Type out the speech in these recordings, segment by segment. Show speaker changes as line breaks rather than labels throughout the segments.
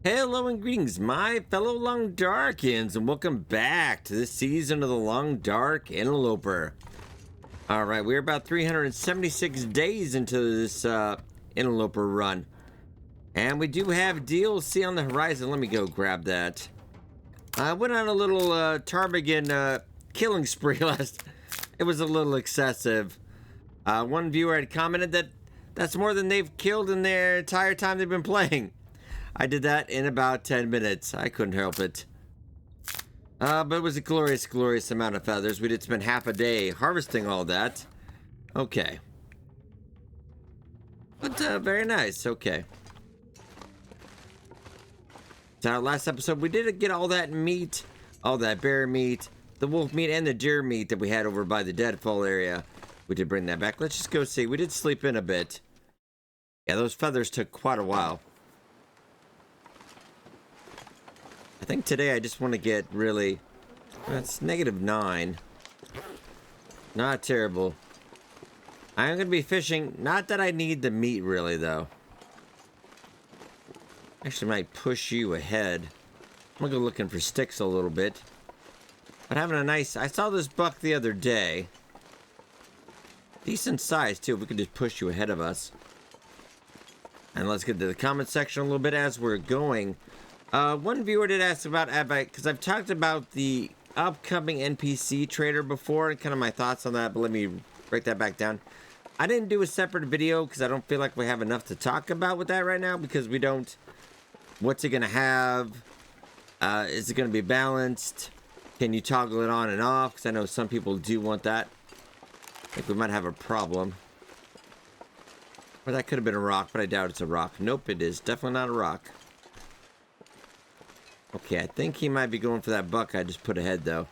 Hello and greetings, my fellow Long Darkins, and welcome back to this season of the Long Dark Interloper. Alright, we're about 376 days into this Interloper run. And we do have DLC on the horizon. Let me go grab that. I went on a little Tarbagan killing spree last. It was a little excessive. One viewer had commented that that's more than they've killed in their entire time they've been playing. I did that in about 10 minutes. I couldn't help it. But it was a glorious, glorious amount of feathers. We did spend half a day harvesting all that. Okay. But very nice. Okay. So last episode, we did get all that meat, all that bear meat, the wolf meat, and the deer meat that we had over by the deadfall area. We did bring that back. Let's just go see. We did sleep in a bit. Yeah, those feathers took quite a while. I think today I just want to get really... That's -9. Not terrible. I'm going to be fishing. Not that I need the meat really, though. Actually might push you ahead. I'm going to go looking for sticks a little bit. But having a nice... I saw this buck the other day. Decent size, too. If we could just push you ahead of us. And let's get to the comment section a little bit as we're going. One viewer did ask about because I've talked about the upcoming NPC trader before and kind of my thoughts on that, but let me break that back down. I didn't do a separate video because I don't feel like we have enough to talk about with that right now because we don't... What's it going to have? Is it going to be balanced? Can you toggle it on and off? Because I know some people do want that. I think we might have a problem. Or that could have been a rock, but I doubt it's a rock. Nope, it is definitely not a rock. Okay, I think he might be going for that buck I just put ahead, though.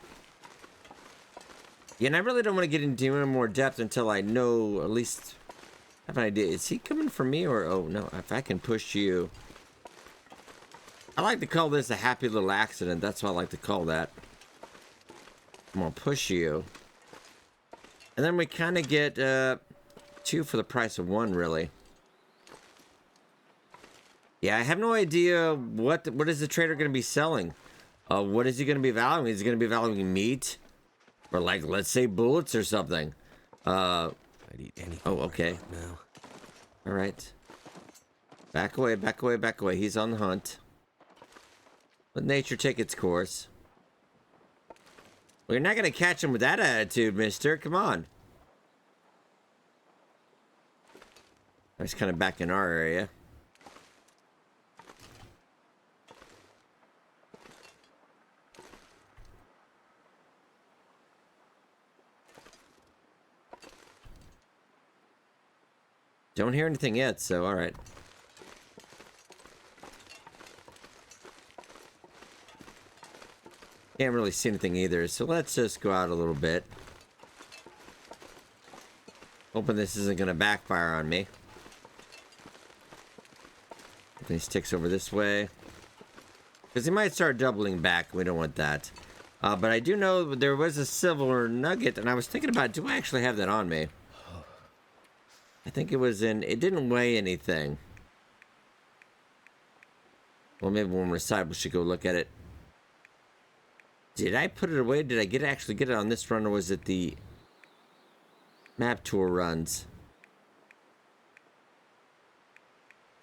Yeah, and I really don't want to get into any more depth until I know, at least, have an idea. Is he coming for me, or... Oh, no, if I can push you... I like to call this a happy little accident. That's what I like to call that. I'm going to push you. And then we kind of get 2 for the price of 1, really. Yeah, I have no idea what is the trader going to be selling. What is he going to be valuing? Is he going to be valuing meat? Or like, let's say bullets or something.
I'd eat anything.
Oh, okay.
Now.
All right. Back away, back away, back away. He's on the hunt. Let nature take its course. Well, you're not going to catch him with that attitude, mister. Come on. He's kind of back in our area. Don't hear anything yet, so alright. Can't really see anything either, so let's just go out a little bit. Hoping this isn't going to backfire on me. These sticks over this way. Because he might start doubling back, we don't want that. But I do know there was a silver nugget, and I was thinking about, do I actually have that on me? I think it was in... It didn't weigh anything. Well, maybe when we're inside, we should go look at it. Did I put it away? Did I actually get it on this run, or was it the map tour runs?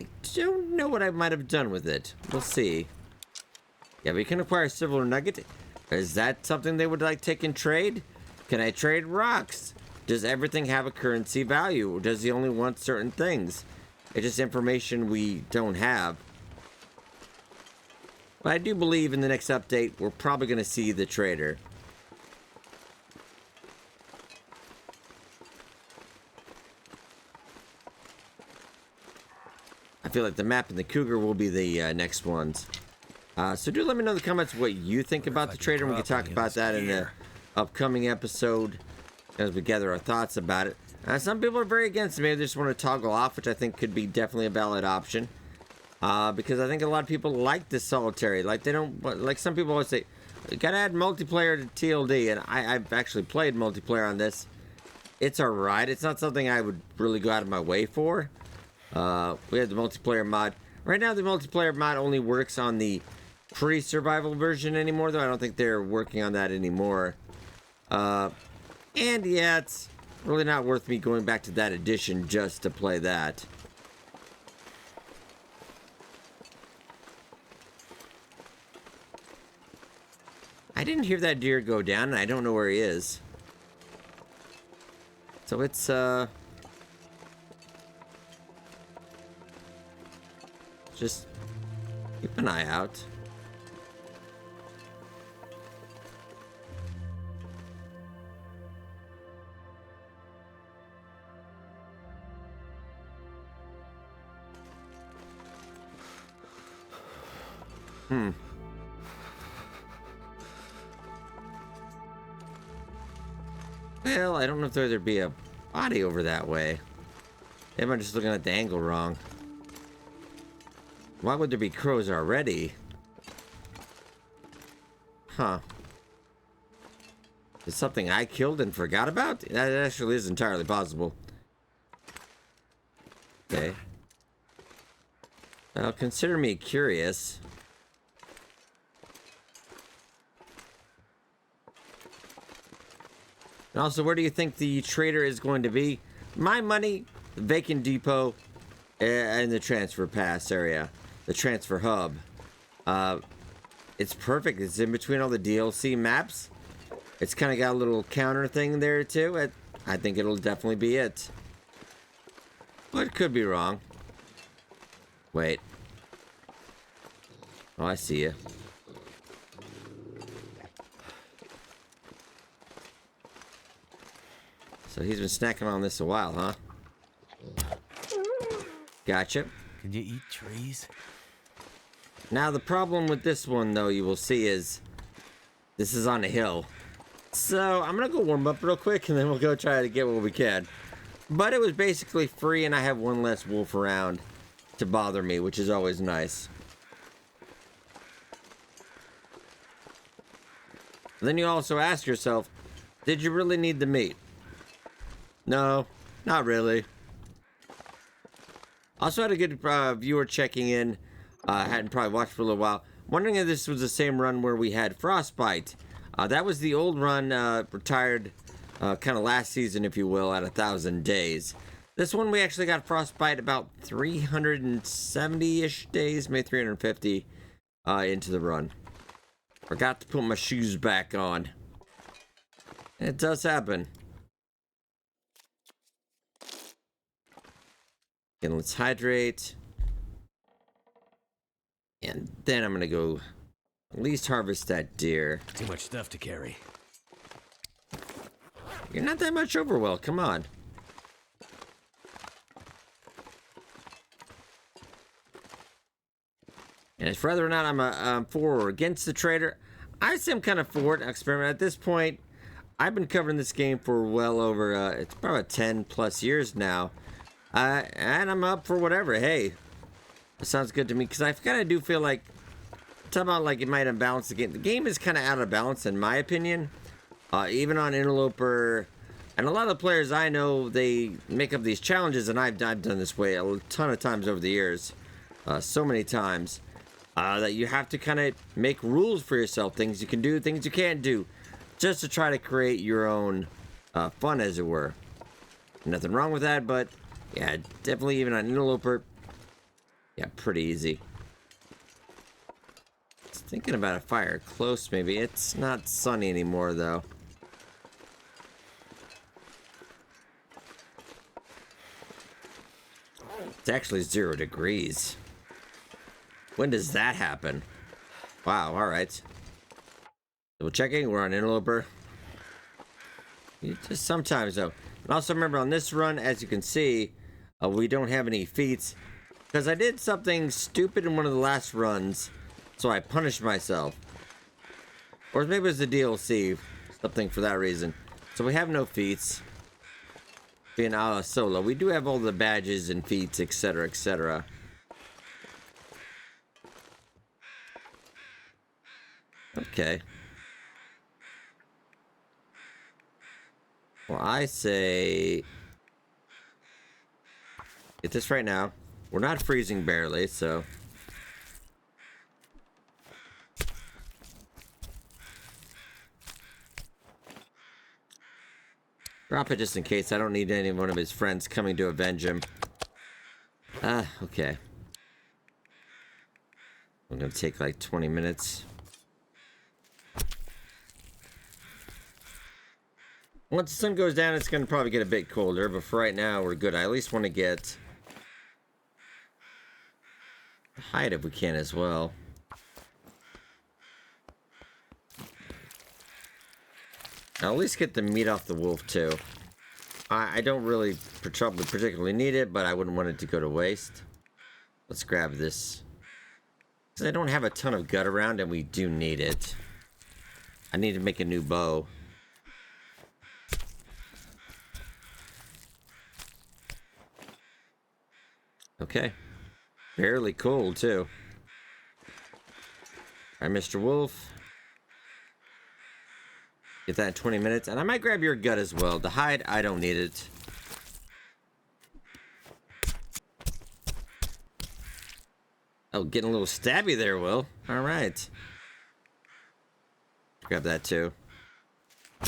I don't know what I might have done with it. We'll see. Yeah, we can acquire a silver nugget. Is that something they would like take in trade? Can I trade rocks? Does everything have a currency value? Or does he only want certain things? It's just information we don't have. But I do believe in the next update, we're probably going to see the trader. I feel like the map and the cougar will be the next ones. So do let me know in the comments what you think about the trader. We can talk about that in the upcoming episode as we gather our thoughts about it. Some people are very against it. Maybe they just want to toggle off, which I think could be definitely a valid option. Because I think a lot of people like this solitary. Like, they don't... Like, some people always say, you gotta add multiplayer to TLD. And I've actually played multiplayer on this. It's alright. It's not something I would really go out of my way for. We had the multiplayer mod. Right now, the multiplayer mod only works on the pre-survival version anymore, though I don't think they're working on that anymore. And yeah, it's really not worth me going back to that edition just to play that. I didn't hear that deer go down, and I don't know where he is. So it's, just keep an eye out. Well, I don't know if there'd be a body over that way. Maybe I'm just looking at the angle wrong. Why would there be crows already? Huh. Is something I killed and forgot about? That actually is entirely possible. Okay. Well, consider me curious. And also, where do you think the trader is going to be? My money, the vacant depot, and the transfer pass area. The transfer hub. It's perfect. It's in between all the DLC maps. It's kind of got a little counter thing there, too. I think it'll definitely be it. But it could be wrong. Wait. Oh, I see you. So he's been snacking on this a while, huh? Gotcha.
Can you eat trees?
Now the problem with this one, though, you will see is this is on a hill. So I'm gonna go warm up real quick and then we'll go try to get what we can. But it was basically free and I have one less wolf around to bother me, which is always nice. Then you also ask yourself, did you really need the meat? No, not really. Also had a good viewer checking in. Hadn't probably watched for a little while. Wondering if this was the same run where we had Frostbite. That was the old run, retired kind of last season, if you will, at 1,000 days. This one we actually got Frostbite about 370-ish days, maybe 350 into the run. Forgot to put my shoes back on. It does happen. And let's hydrate. And then I'm gonna go at least harvest that deer.
Too much stuff to carry.
You're not that much overwhelmed, come on. And as for whether or not I'm for or against the trader, I say I'm kind of for it. Experiment at this point. I've been covering this game for well over, it's probably 10 plus years now. And I'm up for whatever. Hey, that sounds good to me. Because I kind of do feel like, talk about like it might unbalance the game. The game is kind of out of balance in my opinion. Even on Interloper. And a lot of the players I know, they make up these challenges. And I've done this way a ton of times over the years. So many times. That you have to kind of make rules for yourself. Things you can do, things you can't do. Just to try to create your own fun, as it were. Nothing wrong with that, but yeah, definitely even on Interloper, yeah, pretty easy. Just thinking about a fire close, maybe. It's not sunny anymore, though. It's actually 0 degrees. When does that happen? Wow, alright. Double checking, we're on Interloper. Just sometimes, though. And also remember, on this run, as you can see, we don't have any feats. Because I did something stupid in one of the last runs, so I punished myself. Or maybe it was the DLC, something for that reason. So we have no feats. Being solo, we do have all the badges and feats, etc., etc. Okay. Well, I say get this right now. We're not freezing barely, so Drop it just in case. I don't need any one of his friends coming to avenge him. Ah, okay. I'm gonna take like 20 minutes. Once the sun goes down, it's gonna probably get a bit colder, but for right now, we're good. I at least want to get hide if we can as well. I'll at least get the meat off the wolf too. I don't really particularly need it, but I wouldn't want it to go to waste. Let's grab this. Because I don't have a ton of gut around and we do need it. I need to make a new bow. Okay. Barely cold too. Alright, Mr. Wolf. Get that in 20 minutes. And I might grab your gut as well. The hide, I don't need it. Oh, getting a little stabby there, Will. Alright. Grab that too.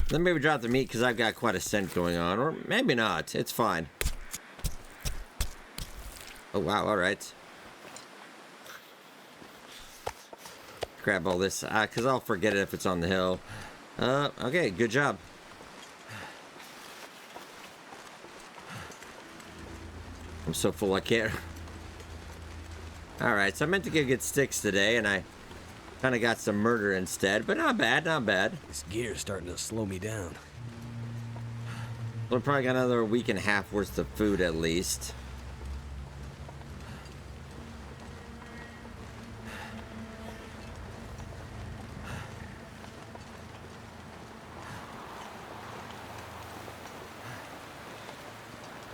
Then maybe drop the meat because I've got quite a scent going on. Or maybe not. It's fine. Oh, wow. Alright. Grab all this. Because I'll forget it if it's on the hill. Okay. Good job. I'm so full I can't. Alright. So I meant to go get sticks today. And I kind of got some murder instead. But not bad. Not bad.
This gear's starting to slow me down.
We'll probably got another week and a half worth of food at least.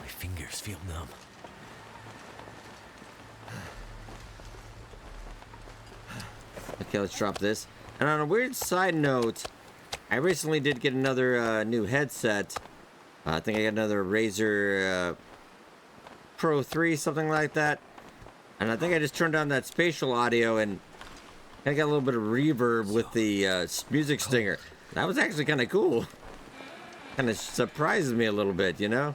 My fingers feel numb.
Okay, let's drop this. And on a weird side note, I recently did get another new headset. I think I got another Razer Pro 3, something like that. And I think I just turned on that spatial audio and I got a little bit of reverb with the music stinger. That was actually kind of cool. Kind of surprises me a little bit, you know?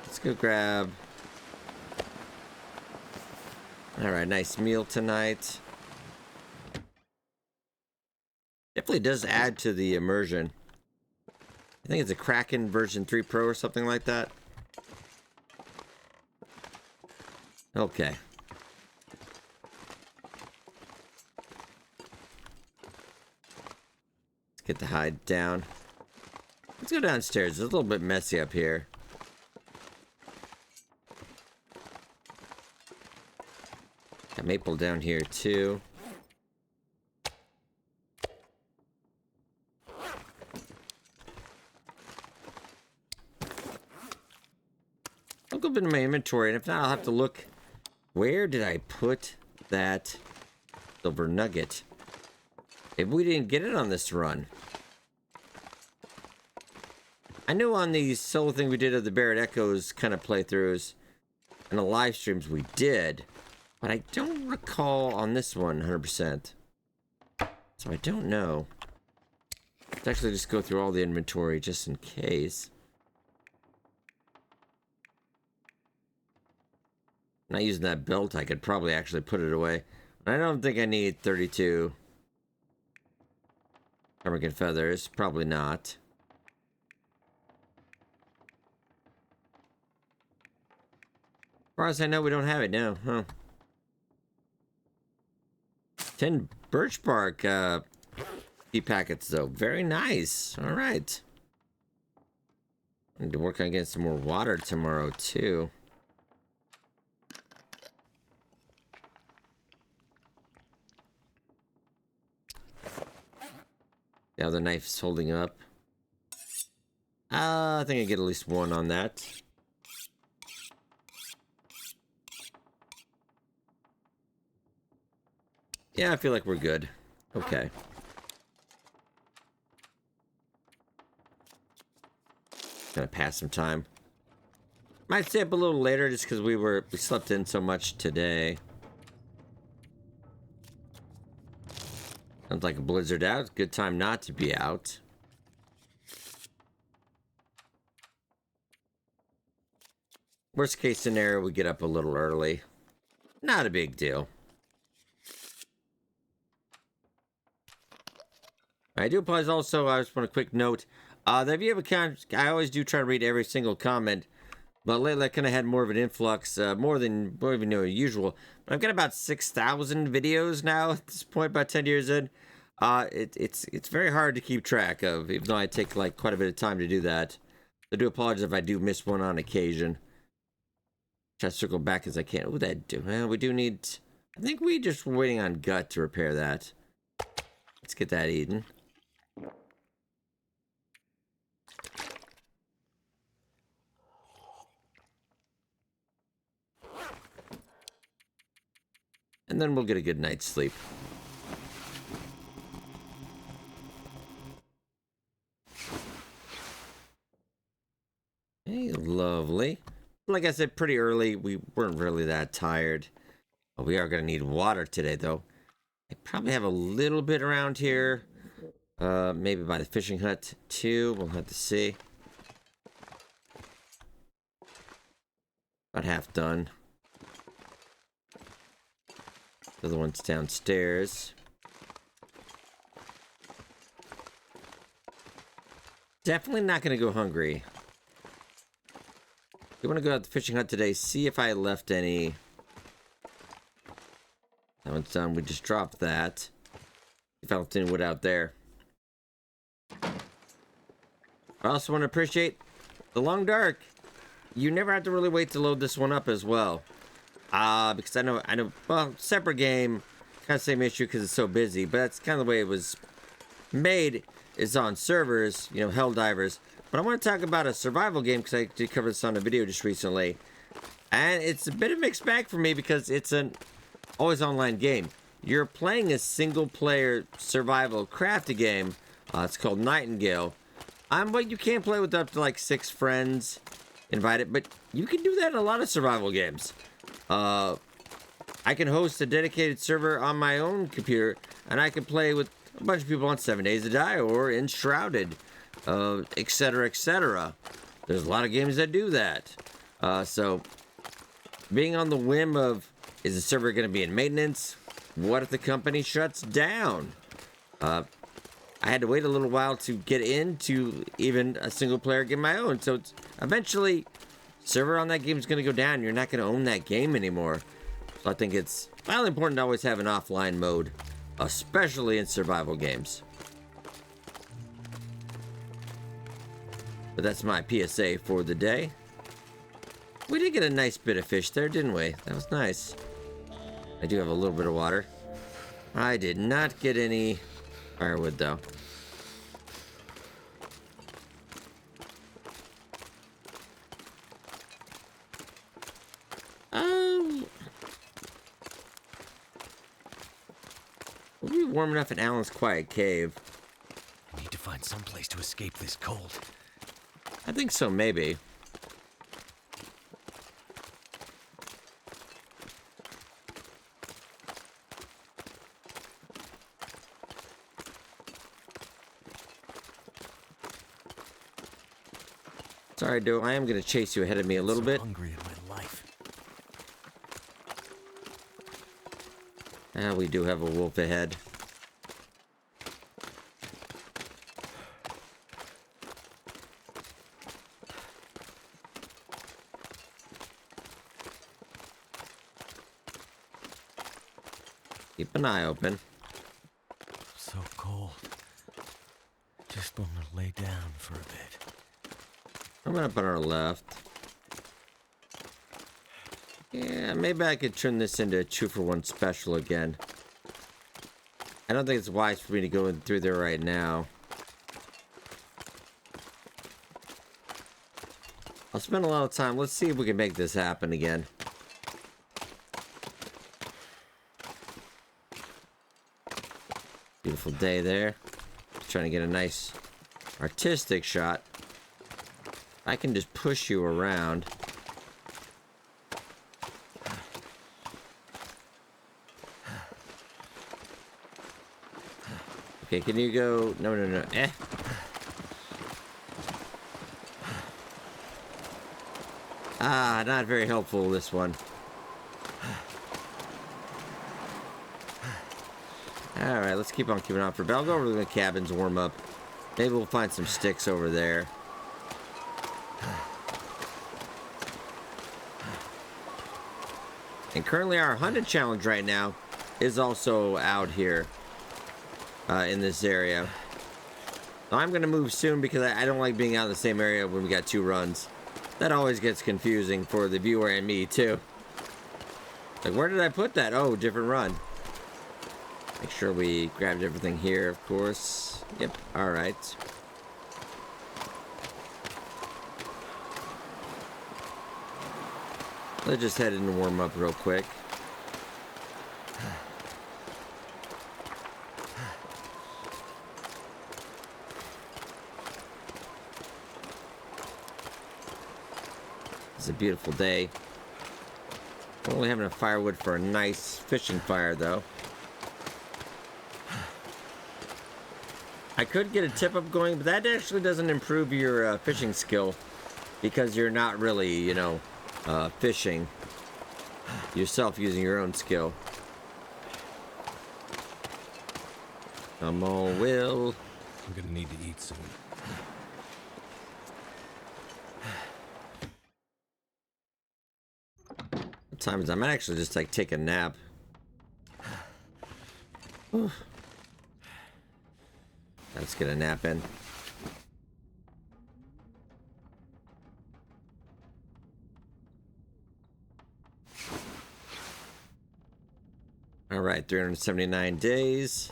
Let's go grab... Alright, nice meal tonight. Definitely does add to the immersion. I think it's a Kraken version 3 Pro or something like that. Okay. Let's get the hide down. Let's go downstairs. It's a little bit messy up here. Got maple down here too. I'll go up into my inventory, and if not, I'll have to look. Where did I put that silver nugget? Maybe we didn't get it on this run. I know on the solo thing we did of the Barrett Echoes kind of playthroughs and the live streams we did, but I don't recall on this one 100%. So I don't know. Let's actually just go through all the inventory just in case. Not using that belt, I could probably actually put it away. I don't think I need 32 pemmican feathers. Probably not. As far as I know, we don't have it now, huh? 10 birch bark tea packets, though. Very nice. All right. I need to work on getting some more water tomorrow, too. The other knife's holding up. I think I get at least one on that. Yeah, I feel like we're good. Okay. Gonna pass some time. Might stay up a little later just because we slept in so much today. Sounds like a blizzard out. Good time not to be out. Worst case scenario, we get up a little early. Not a big deal. I do apologize also, I just want a quick note. The if you have a comment, I always do try to read every single comment. But lately I kind of had more of an influx, more than even usual. But I've got about 6,000 videos now at this point, about 10 years in. It's very hard to keep track of, even though I take like quite a bit of time to do that. I do apologize if I do miss one on occasion. Try to circle back as I can. Oh, that do. Well, we do need. I think we just were waiting on gut to repair that. Let's get that eaten. And then we'll get a good night's sleep. Hey, lovely. Like I said, pretty early. We weren't really that tired. We are going to need water today, though. I probably have a little bit around here. Maybe by the fishing hut, too. We'll have to see. About half done. The other one's downstairs. Definitely not going to go hungry. We want to go out to the fishing hut today, see if I left any. That one's done. We just dropped that. If I left any wood out there. I also want to appreciate the Long Dark. You never have to really wait to load this one up as well. Because I know, well, separate game, kind of same issue because it's so busy, but that's kind of the way it was made, is on servers, you know, Helldivers. But I want to talk about a survival game because I did cover this on a video just recently. And it's a bit of a mixed bag for me because it's an always online game. You're playing a single player survival crafty game. It's called Nightingale. But you can play with up to like 6 friends invited, but you can do that in a lot of survival games. I can host a dedicated server on my own computer, and I can play with a bunch of people on 7 Days to Die or Enshrouded, etc., etc. There's a lot of games that do that. So, being on the whim of, is the server going to be in maintenance? What if the company shuts down? I had to wait a little while to get into even a single player game of my own. So, it's eventually, server on that game is going to go down. You're not going to own that game anymore. So I think it's finally important to always have an offline mode, especially in survival games. But that's my PSA for the day. We did get a nice bit of fish there, didn't we? That was nice. I do have a little bit of water. I did not get any firewood, though. Will be warm enough in Alan's quiet cave.
I need to find some place to escape this cold.
I think so, maybe. Sorry, Doe. I am going to chase you ahead of me a little bit.
Hungry in my life.
We do have a wolf ahead. Keep an eye open.
So cold. Just want to lay down for a bit.
Coming up on our left. Yeah, maybe I could turn this into a 2-for-1 special again. I don't think it's wise for me to go in through there right now. I'll spend a lot of time. Let's see if we can make this happen again. Beautiful day there. Just trying to get a nice artistic shot. I can just push you around. Okay, can you go? No, no, no. Eh. Ah, not very helpful, this one. Alright, let's keep on keeping on for Bell. Go over to the cabins, warm up. Maybe we'll find some sticks over there. And currently our hunted challenge right now is also out here in this area. I'm going to move soon because I don't like being out in the same area when we got 2 runs. That always gets confusing for the viewer and me too. Like, where did I put that? Oh, different run. Make sure we grabbed everything here, of course. Yep, alright. Let's just head in and warm up real quick. It's a beautiful day. We're only having a firewood for a nice fishing fire, though. I could get a tip-up going, but that actually doesn't improve your fishing skill because you're not really, you know, fishing yourself using your own skill. Come on, Will.
I'm gonna need to eat soon.
What time is it? I might actually just like take a nap. Whew. Let's get a nap in. All right, 379 days.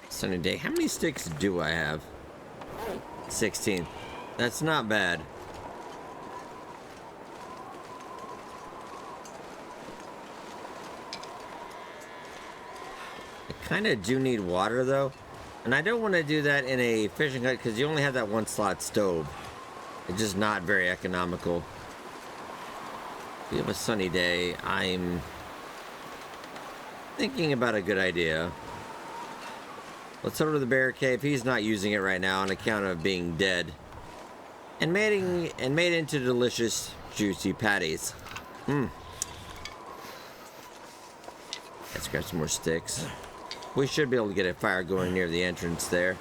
Sunny day. How many sticks do I have? 16. That's not bad. I kind of do need water though, and I don't want to do that in a fishing hut because you only have that 1 slot stove. It's just not very economical. If we have a sunny day, I'm thinking about a good idea. Let's head over to the bear cave. He's not using it right now on account of being dead. And made into delicious, juicy patties. Let's grab some more sticks. We should be able to get a fire going near the entrance there.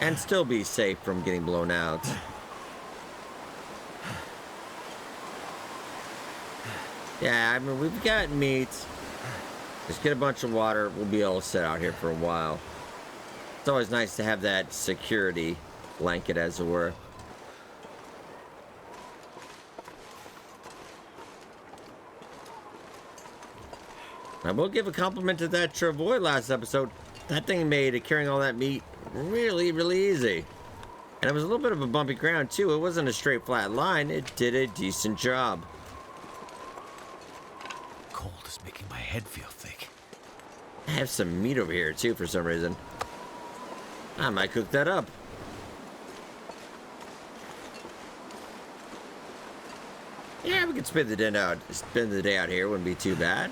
And still be safe from getting blown out. Yeah, I mean, we've got meat. Just get a bunch of water. We'll be able to sit out here for a while. It's always nice to have that security blanket, as it were. I will give a compliment to that Travoy last episode. That thing made carrying all that meat really, really easy. And it was a little bit of a bumpy ground, too. It wasn't a straight, flat line. It did a decent job.
Cold is making my head feel thick.
I have some meat over here, too, for some reason. I might cook that up. Yeah, we could spend the day out here. Wouldn't be too bad.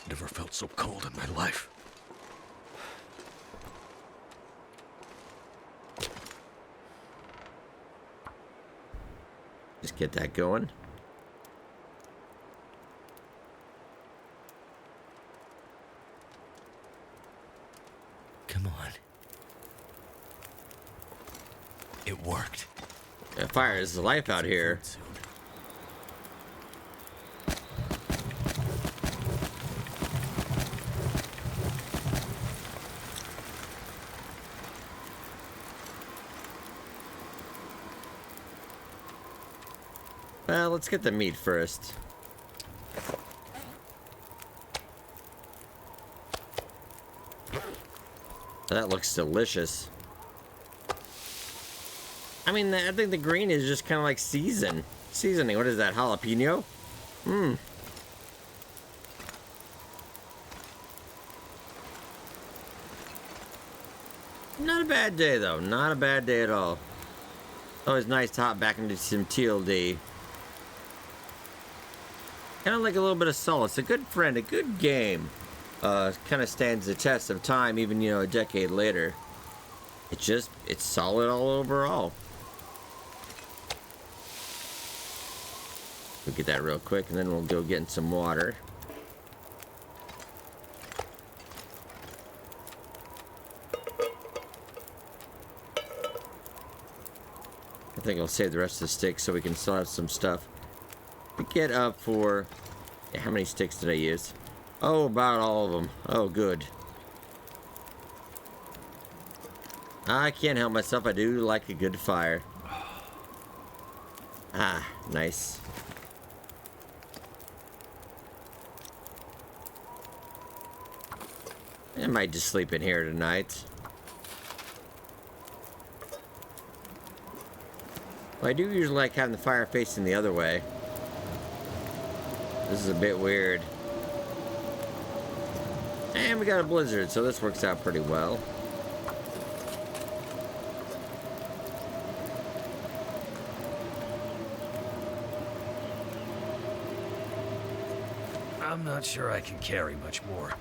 Never felt so cold in my life.
Just get that going.
Come on. It worked.
Yeah, fire is life out here.
Soon.
Well, let's get the meat first. That looks delicious. I mean, I think the green is just kind of like seasoning. What is that, jalapeno? Not a bad day, though. Not a bad day at all. Always nice to hop back into some TLD. Kind of like a little bit of solace. A good friend, a good game. Kind of stands the test of time, even, a decade later. It's solid all overall. We'll get that real quick, and then we'll go get in some water. I think I'll save the rest of the sticks so we can still have some stuff. We get up for... Yeah, how many sticks did I use? Oh, about all of them. Oh, good. I can't help myself. I do like a good fire. Ah, nice. I might just sleep in here tonight. Well, I do usually like having the fire facing the other way. This is a bit weird. And we got a blizzard, so this works out pretty well.
I'm not sure I can carry much more.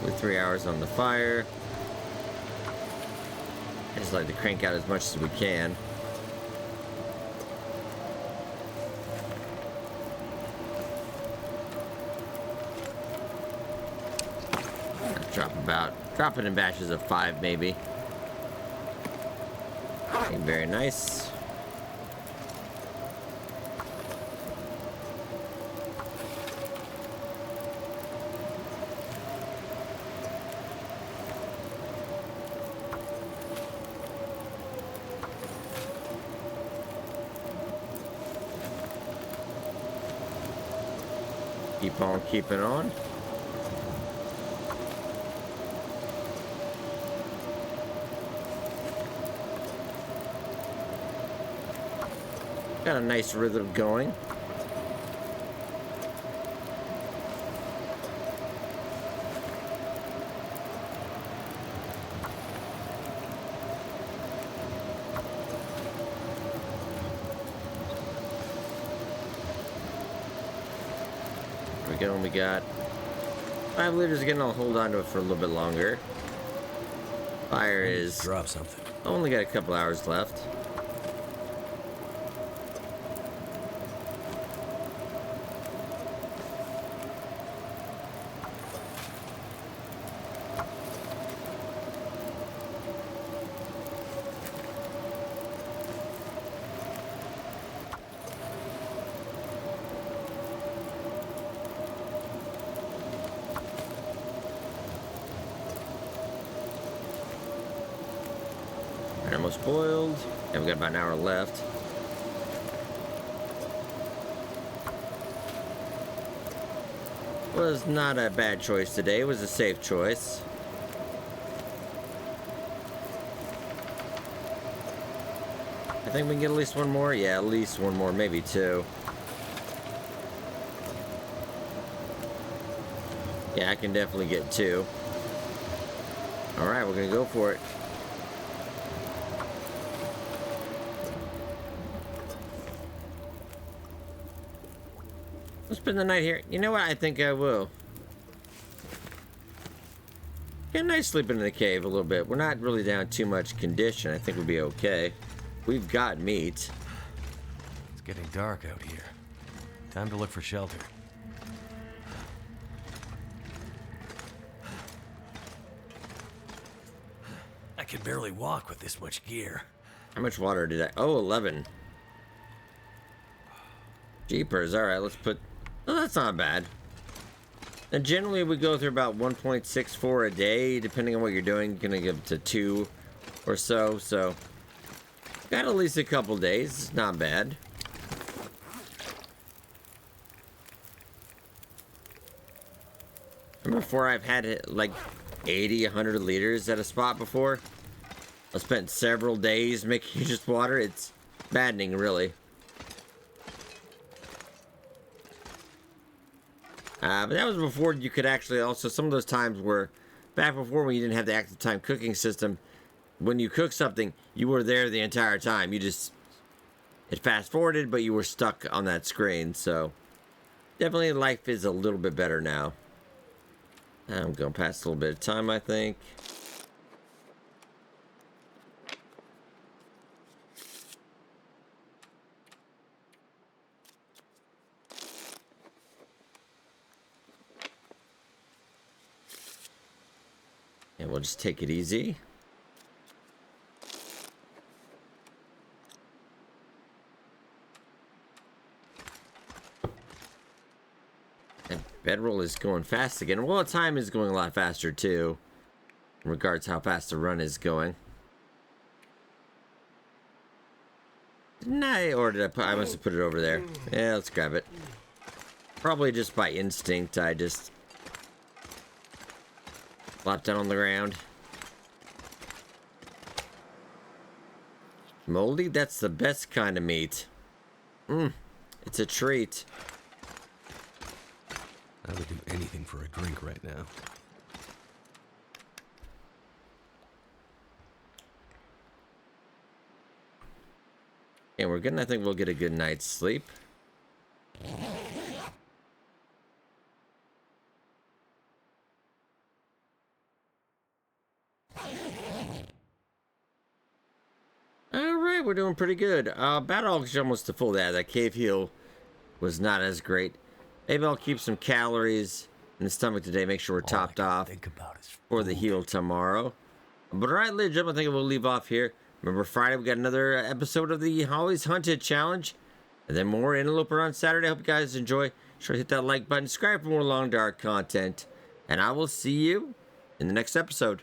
With 3 hours on the fire. I just like to crank out as much as we can. Drop it in batches of 5 maybe. Okay, very nice. Keep on keeping on. Got a nice rhythm going. We got 5 liters again. I'll hold on to it for a little bit longer. Fire is
drop something.
Only got a couple hours left. Almost boiled. And we got about an hour left. Was not a bad choice today. It was a safe choice. I think we can get at least one more. Yeah, at least one more, maybe 2. Yeah, I can definitely get 2. Alright, we're gonna go for it. Let's spend the night here. You know what? I think I will. Get a nice sleep in the cave a little bit. We're not really down too much condition. I think we'll be okay. We've got meat.
It's getting dark out here. Time to look for shelter. I can barely walk with this much gear.
How much water did I... Oh, 11. Jeepers. All right, let's put... Oh, that's not bad. And generally, we go through about 1.64 a day. Depending on what you're doing, you're going to give to 2 or so. So, got at least a couple days. It's not bad. Remember before I've had it like 80, 100 liters at a spot before? I spent several days making just water. It's maddening, really. But that was before you could actually also, some of those times were back before when you didn't have the active time cooking system. When you cook something, you were there the entire time. It fast forwarded, but you were stuck on that screen. So definitely life is a little bit better now. I'm going past a little bit of time, I think. And we'll just take it easy. And bedroll is going fast again. Well, time is going a lot faster too, in regards to how fast the run is going. Didn't I, or did I put, I must have put it over there. Yeah, let's grab it. Probably just by instinct, I just flopped down on the ground. Moldy, that's the best kind of meat. It's a treat.
I would do anything for a drink right now.
And we're good. I think we'll get a good night's sleep. Alright, we're doing pretty good. Battle oxygen almost to full. That cave heal was not as great. Maybe I'll keep some calories in the stomach today. Make sure we're topped off for the heal tomorrow. But alright, ladies and gentlemen, I think we'll leave off here. Remember, Friday we got another episode of the Always Hunted Challenge. And then more Interloper on Saturday. Hope you guys enjoy. Sure to hit that like button. Subscribe for more Long Dark content. And I will see you in the next episode.